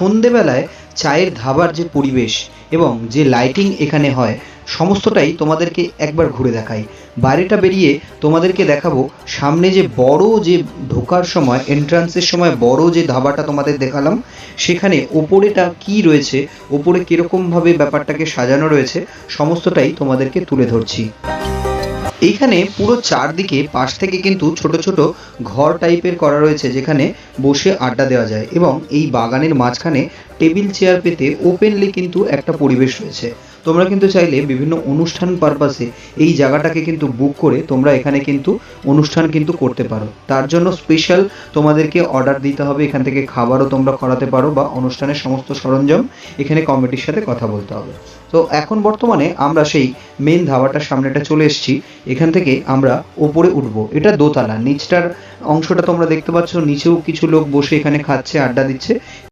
সন্ধেবেলায় চায়ের ধাবার যে পরিবেশ এবং যে লাইটিং এখানে হয় সমস্তটাই তোমাদেরকে একবার ঘুরে দেখাই। বাইরেটা বেরিয়ে তোমাদেরকে দেখাবো সামনে যে বড় যে ঢোকার সময় এন্ট্রান্সের সময় বড় যে ধাবাটা তোমাদের দেখালাম, সেখানে ওপরেটা কি রয়েছে, ওপরে কিরকমভাবে ব্যাপারটাকে সাজানো রয়েছে সমস্তটাই তোমাদেরকে তুলে ধরছি। এইখানে পুরো চারদিকে পাশ থেকে কিন্তু ছোট ছোট ঘর টাইপের করা রয়েছে যেখানে বসে আড্ডা দেওয়া যায়, এবং এই বাগানের মাঝখানে টেবিল চেয়ার পেতে ওপেনলি কিন্তু একটা পরিবেশ রয়েছে। তোমরা কিন্তু চাইলে বিভিন্ন অনুষ্ঠান পারপাসে এই জায়গাটাকে কিন্তু বুক করে তোমরা এখানে কিন্তু অনুষ্ঠান কিন্তু করতে পারো। তার জন্য স্পেশাল তোমাদেরকে অর্ডার দিতে হবে, এখান থেকে খাবারও তোমরা করাতে পারো বা অনুষ্ঠানের সমস্ত সরঞ্জাম এখানে কমিটির সাথে কথা বলতে হবে। তো এখন বর্তমানে আমরা সেই মেন ধাবাটার সামনেটা চলে এসেছি। এখান থেকে আমরা ওপরে উঠবো, এটা দোতলা, নিচটার অংশটা তোমরা দেখতে পাচ্ছ, নিচেও কিছু লোক বসে এখানে খাচ্ছে, আড্ডা দিচ্ছে।